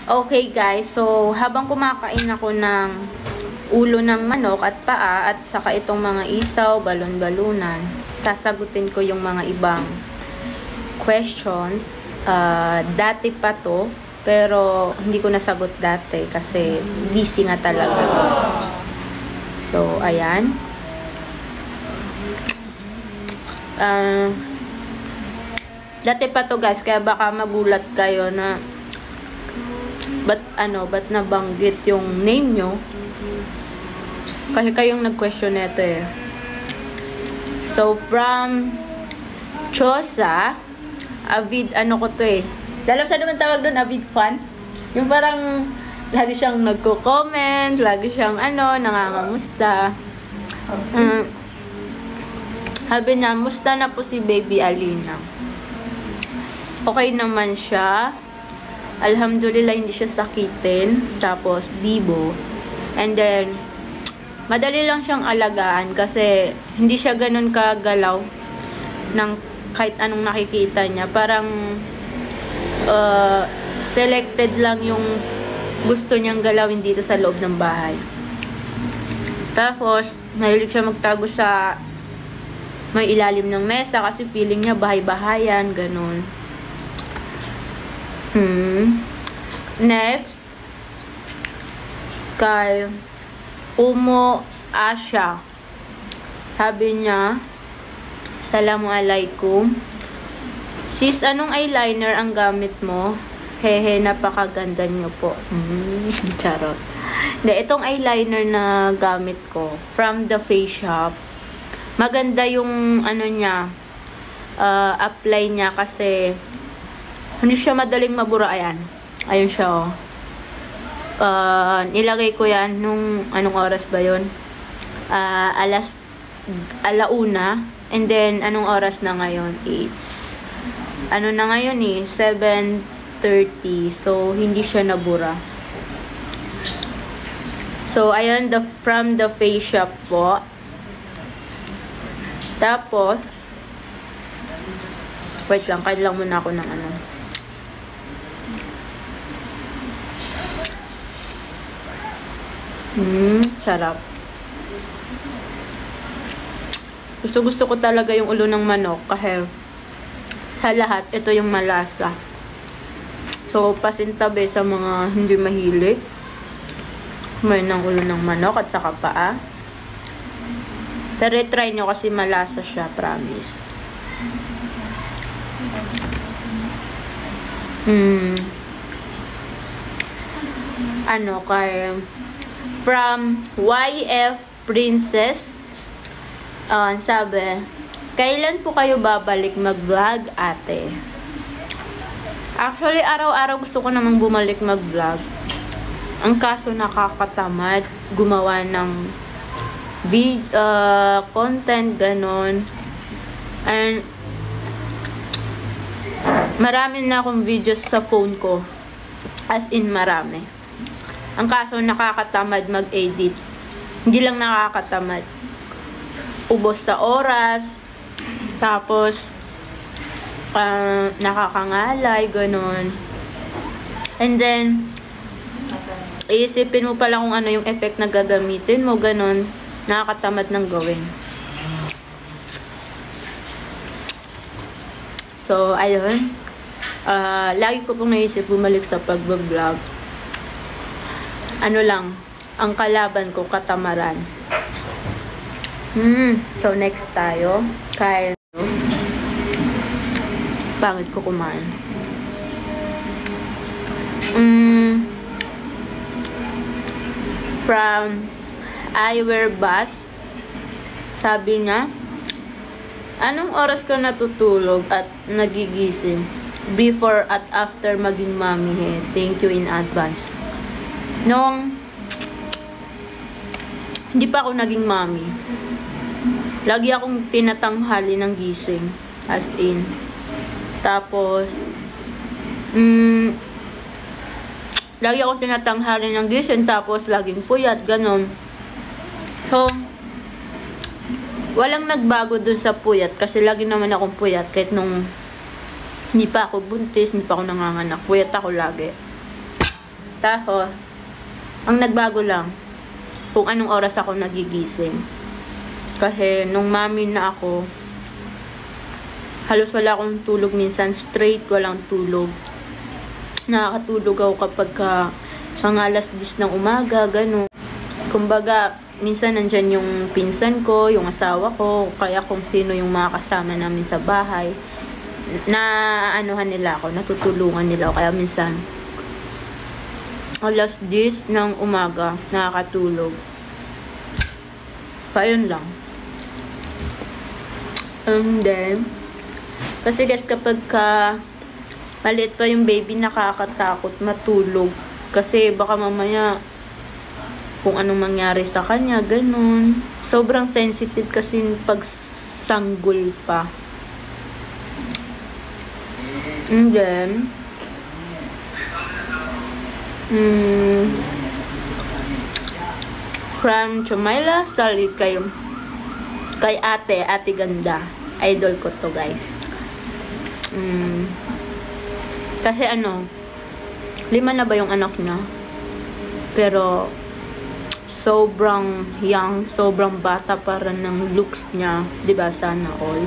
Okay guys, so habang kumakain ako ng ulo ng manok at paa at saka itong mga isaw, balon-balunan, sasagutin ko yung mga ibang questions. Dati pa to, pero hindi ko nasagot dati kasi busy nga talaga. So, ayan. Dati pa to guys, kaya baka magulat kayo na ba't nabanggit yung name nyo? Kasi kayong nag-question neto eh. So, from Chosa, avid, ko to eh. Alam sa naman tawag doon, avid fan. Yung parang, lagi siyang nagko-comment, lagi siyang nangangamusta. Sabi niya, musta na po si Baby Alina? Okay naman siya. Alhamdulillah, hindi siya sakitin. Tapos, dibo. And then, madali lang siyang alagaan kasi hindi siya ganun kagalaw ng kahit anong nakikita niya. Parang, selected lang yung gusto niyang galawin dito sa loob ng bahay. Tapos, mahilig siya magtago sa may ilalim ng mesa kasi feeling niya bahay-bahayan, ganun. Next, kay Umo Asya. Sabi niya, Assalamualaikum. Sis, anong eyeliner ang gamit mo? Hehe, napakaganda niyo po. Charot. Itong eyeliner na gamit ko, from the Face Shop. Maganda yung niya, apply niya kasi hindi siya madaling mabura. Ayan. Ayun siya, oh. Nilagay ko yan nung anong oras ba yun? Alauna. And then, anong oras na ngayon? It's na ngayon eh? 7:30. So, hindi siya nabura. So, ayun, from the Face Shop po. Tapos, wait lang, kain lang muna ako ng sarap. Gusto ko talaga yung ulo ng manok kasi sa lahat, ito yung malasa. So, pasintabi sa mga hindi mahilig. May ng ulo ng manok at saka paa. Pero try nyo kasi malasa siya, promise. Kay from YF Princess, sabi, kailan po kayo babalik mag-vlog, ate? Actually, araw-araw gusto ko namang bumalik mag-vlog. Ang kaso nakakatamad gumawa ng content, ganon. And marami na akong videos sa phone ko. As in, marami. Ang kaso nakakatamad mag-edit. Hindi lang nakakatamad. Ubos sa oras. Tapos, nakakangalay, ganon. And then, iisipin mo pala kung ano yung effect na gagamitin mo, ganon. Nakakatamad ng gawin. So, ayun. Lagi ko pong naisip bumalik sa pag-vlog. Ang kalaban ko, katamaran. So, next tayo. Kaya, pangit ko kumain. From Eyewear Bus, sabi niya, anong oras ka natutulog at nagigising? Before at after maging mommy, he. Thank you in advance. Nung hindi pa ako naging mommy, lagi akong tinatanghali ng gising. As in. Tapos, lagi akong tinatanghali ng gising. Tapos, laging puyat. Ganon. So, walang nagbago dun sa puyat. Kasi lagi naman akong puyat. Kahit nung hindi pa ako buntis, hindi pa ako nanganganak. Puyat ako lagi. Taho, ang nagbago lang, kung anong oras ako nagigising. Kasi nung mami na ako, halos wala akong tulog minsan. Straight walang tulog. Nakakatulog ako kapag mga alas 10 ng umaga, gano'n. Kumbaga, minsan nandyan yung pinsan ko, yung asawa ko, kaya kung sino yung mga kasama namin sa bahay, na anuhan nila ako, natutulungan nila ako. Kaya minsan, alas 10 ng umaga, nakakatulog. Kaya yun lang. And then, kasi guys, kapag maliit pa yung baby, nakakatakot matulog. Kasi baka mamaya, kung anong mangyari sa kanya, ganun. Sobrang sensitive kasi pag sanggol pa. And then, from Chumayla, started kay ate ganda. Idol ko to, guys. Kasi 5 na ba yung anak niya? Pero, sobrang young, sobrang bata para ng looks niya. Diba? Sana all.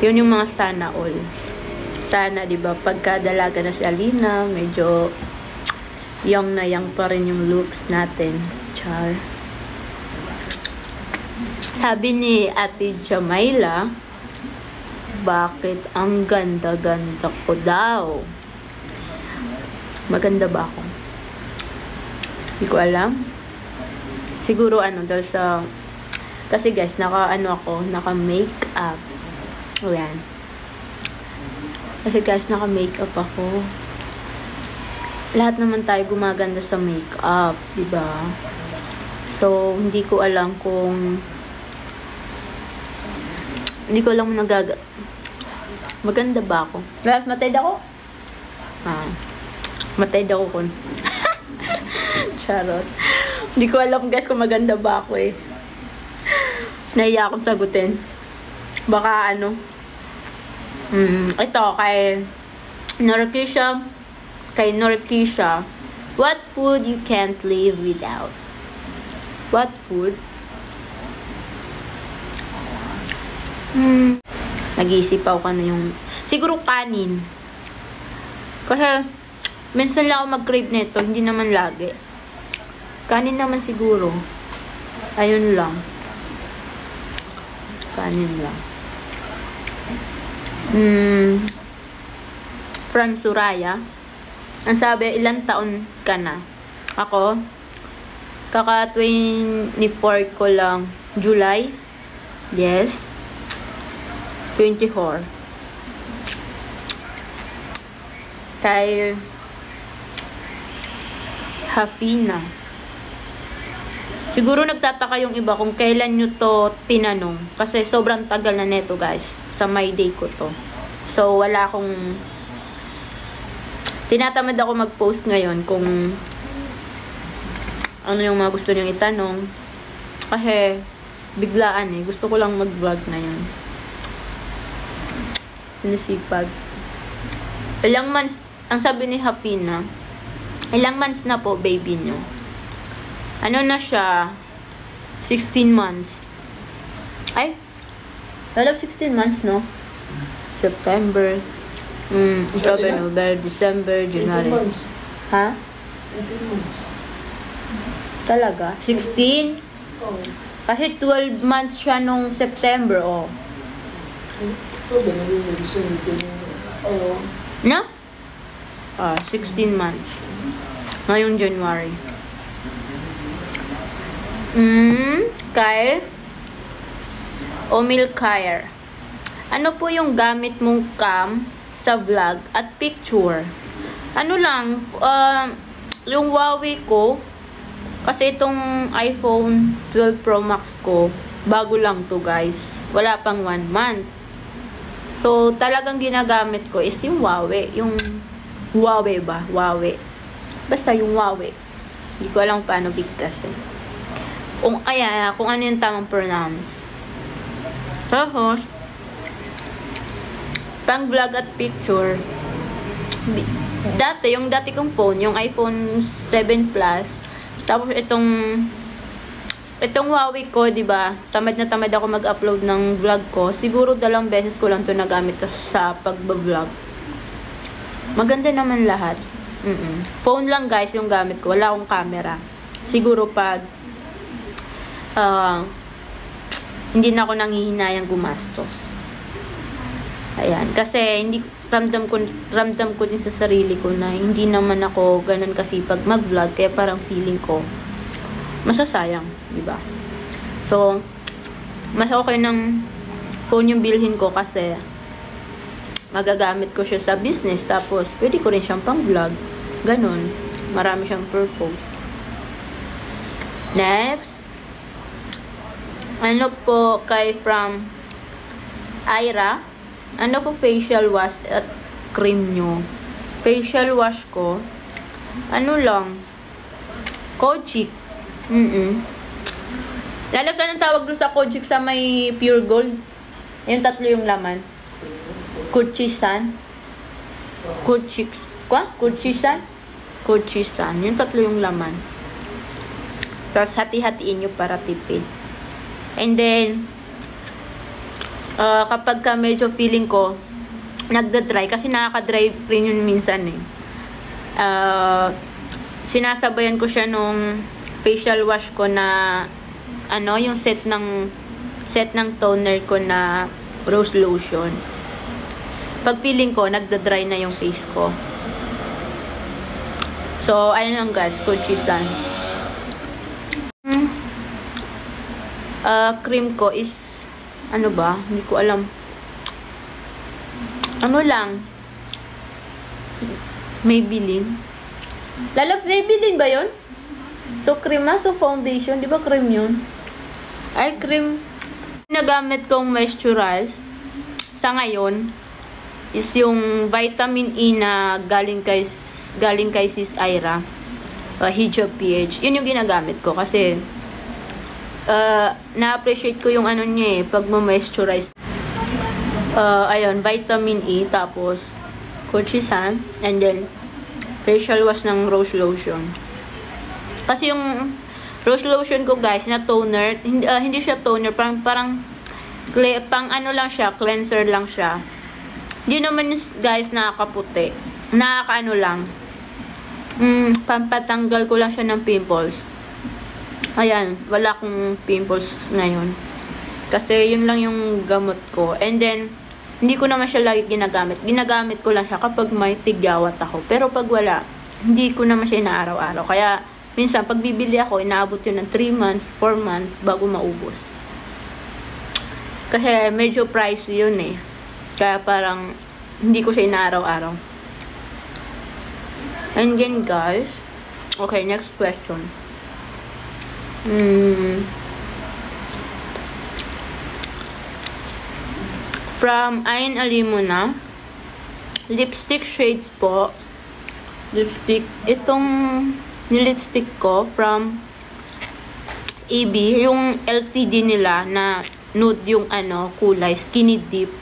Yun yung mga sana all. Sana, diba? Pagka dalaga na si Alina, medyo young na young pa rin yung looks natin. Char. Sabi ni Ate Jamaila, bakit ang ganda-ganda ko daw? Maganda ba ako? Hindi ko alam. Siguro dahil sa, kasi guys, naka-makeup. O yan. Kasi guys, naka-makeup ako. Lahat naman tayo gumaganda sa makeup, diba? So, hindi ko alam kung maganda ba ako? Guys, matay ako? Matay ako kun. Charot. Hindi ko alam guys kung maganda ba ako eh. Nahiya akong sagutin. Baka ito kay Norkisha, what food you can't live without? What food? Nag-iisip ako yung siguro kanin. Kasi minsan lang ako mag-crave nito, hindi naman lagi. Kanin naman siguro. Ayun lang. Kanin lang. From Suraya. Ang sabi, ilang taon ka na? Ako, kaka 24 ko lang. July? Yes. 24. Kay Hafina. Siguro nagtataka yung iba kung kailan nyo to tinanong. Kasi sobrang tagal na neto guys. Sa my day ko to. So wala akong tinatamad ako mag-post ngayon kung ano yung mga gusto nyong itanong. Kasi biglaan eh. Gusto ko lang mag-vlog na yun. Sinisipag. Ilang months, ang sabi ni Hafina, ilang months na po baby nyo? Ano na siya? 16 months. Ay, alam 16 months, no? September, October, November, December, January. Ha? 18 months. Talaga? 16? Oo. Kasi 12 months siya nung September, oh. October, November, December, oo. No? 16 months. Ngayong January. Kay Omil Kair. Ano po yung gamit mong cam sa vlog at picture? Ano lang, yung Huawei ko, kasi itong iPhone 12 Pro Max ko, bago lang to guys. Wala pang 1 month. So, talagang ginagamit ko is yung Huawei. Yung Huawei ba? Huawei. Basta yung Huawei. Hindi ko alam paano bigkas eh. Kung ano yung tamang pronounce. Tapos, pang vlog at picture, Dati, yung dati kong phone, yung iPhone 7 Plus, tapos itong Huawei ko, di ba? Tamad na tamad ako mag-upload ng vlog ko. Siguro 2 beses ko lang to nagamit sa pagba-vlog. Maganda naman lahat. Phone lang guys yung gamit ko. Wala akong camera. Siguro pag hindi na ako nanghihinayang gumastos. Ayan. Kasi hindi ramdam ko din sa sarili ko na hindi naman ako ganun kasipag mag-vlog. Kaya parang feeling ko masasayang, di ba? So, mas okay ng phone yung bilhin ko kasi magagamit ko siya sa business, tapos pwede ko rin siyang pang vlog. Ganun. Marami siyang purpose. Next. Ano po kay from Ira? Ano po facial wash at cream nyo? Facial wash ko, ano lang, Kojic. Lalap na ng tawag doon sa Kojic sa may pure gold. Yung 3 yung laman. Kuchisan. Kuchisan. Yung 3 yung laman. Tapos hati-hatiin nyo para tipid. And then, kapag ka medyo feeling ko, nagda-dry, kasi nakaka-dry rin yun minsan eh. Sinasabayan ko siya nung facial wash ko na ano, yung set ng toner ko na rose lotion. Pag feeling ko, nagda-dry na yung face ko. So, ayun lang guys, Kuchisan. Cream ko is, ano ba? Hindi ko alam. Ano lang? Maybelline. Maybelline ba yun? So, cream na. So, foundation. Di ba cream yun? Ay, cream. Nagamit kong moisturize sa ngayon is yung vitamin E na galing kay Sis Ira. Hijab PH. Yun yung ginagamit ko kasi na-appreciate ko yung ano niya eh, pag mo-moisturize. Ayun, vitamin E, tapos Kuchisan, and then facial wash ng rose lotion. Kasi yung rose lotion ko guys, na toner, hindi siya toner, parang pang ano lang siya, cleanser lang siya. Hindi naman guys nakakaputi. Nakakaano lang. Pampatanggal ko lang siya ng pimples. Ayan, wala akong pimples ngayon. Kasi yun lang yung gamot ko. And then, hindi ko naman siya lagi ginagamit. Ginagamit ko lang siya kapag may tigyawat ako. Pero pag wala, hindi ko naman siya inaaraw-araw. Kaya, minsan, pag bibili ako, inaabot yun ng 3 months, 4 months, bago maubos. Kasi, medyo pricey yun eh. Kaya parang, hindi ko siya inaaraw-araw. And then, guys, okay, next question. From Ayn Alimona, lipstick shades po. Lipstick. Itong nilipstick ko from AB, yung LTD nila na nude yung ano, kulay, skinny dip.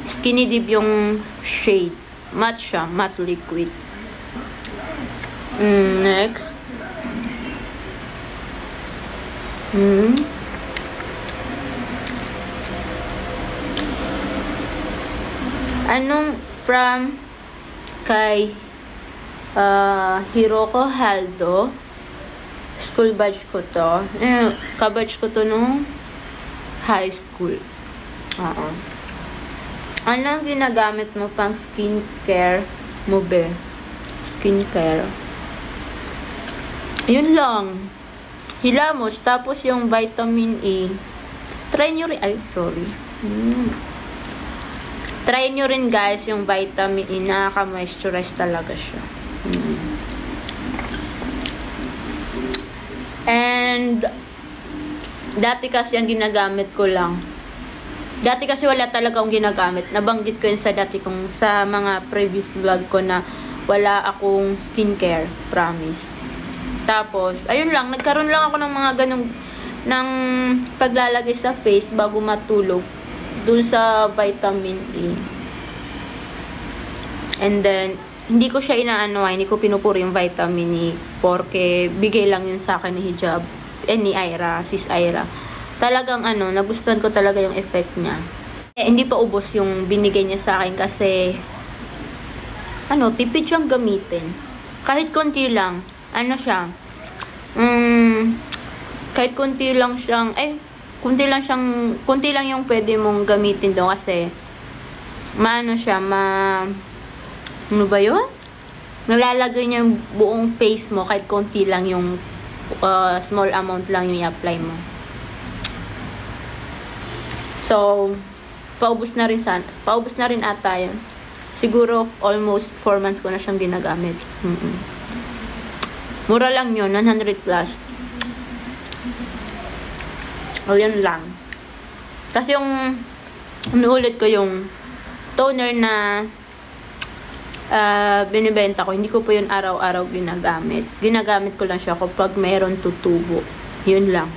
Skinny dip yung shade. Matte siya, matte liquid. Next. Anong from kay Hiroko Haldo, school batch ko to. Kabatch ko to nung high school. Anong ginagamit mo pang skincare mo be? Skincare. Yun lang. Hilamos, tapos yung vitamin E. Try nyo rin. Ay, sorry. Try nyo rin guys yung vitamin E. Nakaka-moisturize talaga siya. And dati kasi ang ginagamit ko lang. Dati kasi wala talaga akong ginagamit. Nabanggit ko yun sa dati kong sa mga previous vlog ko na wala akong skincare. Promise. Tapos, ayun lang. Nagkaroon lang ako ng mga ganong ng paglalagay sa face bago matulog. Dun sa vitamin E. And then, hindi ko siya inaano, hindi ko pinupuro yung vitamin ni porque bigay lang yun sa akin ni Hijab, ni Ira, sis Ira. Talagang nagustuhan ko talaga yung effect niya. Hindi pa ubos yung binigay niya sa akin kasi tipid siyang gamitin. Kahit konti lang, kahit konti lang yung pwede mong gamitin doon kasi ano ba yun? Nalalagay niya yung buong face mo kahit konti lang yung small amount lang yung i-apply mo. So, paubos na rin ata yun. Siguro almost 4 months ko na siyang ginagamit. Mura lang yun, 100 plus. O, yun lang. Kasi yung ulit ko yung toner na binibenta ko, hindi ko po yun araw-araw ginagamit. Ginagamit ko lang siya kapag meron tutubo. Yun lang.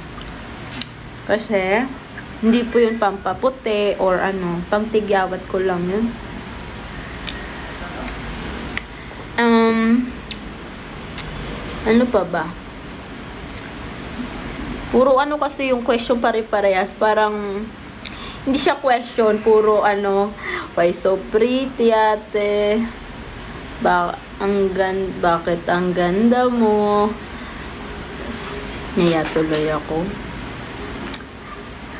Kasi, hindi po yun pampaputi or pangtigyawat ko lang yun. Ano pa ba? Puro kasi yung question pare-parehas. Parang, hindi siya question. Puro why so pretty ate? Bakit ang ganda mo? Naya tuloy ako.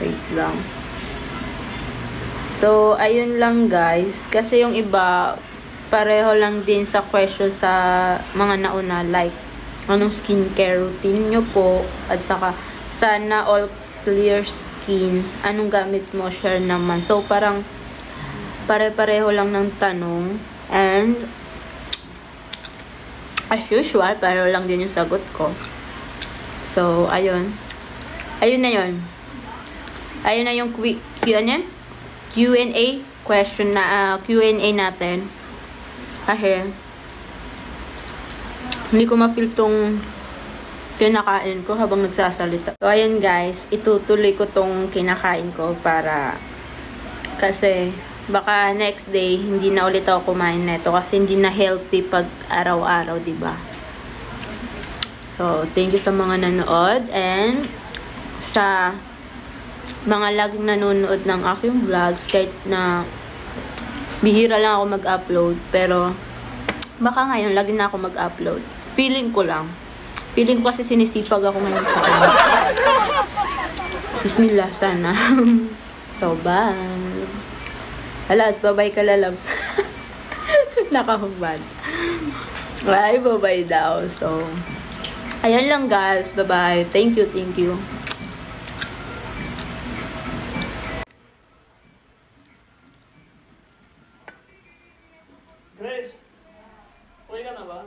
Wait lang. So, ayun lang guys. Kasi yung iba, pareho lang din sa question sa mga nauna. Like, anong skincare routine nyo po? At saka, sana all clear skin. Anong gamit mo? Share naman. So, parang, pare-pareho lang ng tanong. And, as usual, pareho lang din yung sagot ko. So, ayun. Ayun na yun. Ayun na yung Q&A question na Q&A natin. Kasi hindi ko ma-feel tong kinakain ko habang nagsasalita. So, ayun guys, itutuloy ko tong kinakain ko para kasi baka next day hindi na ulit ako kumain nito kasi hindi na healthy pag araw-araw, diba? So, thank you sa mga nanood and sa mga laging nanonood ng aking vlogs kahit na bihira lang ako mag-upload pero baka ngayon lagi na ako mag-upload. Feeling ko lang. Feeling ko kasi sinisipag ako ngayon sa akin. Bismillah sana. So, bye. Alas, bye-bye ka lalabs. Nakahubad. Bye-bye daw. So, ayan lang guys. Bye-bye. Thank you, thank you. Grace, okay ka na ba?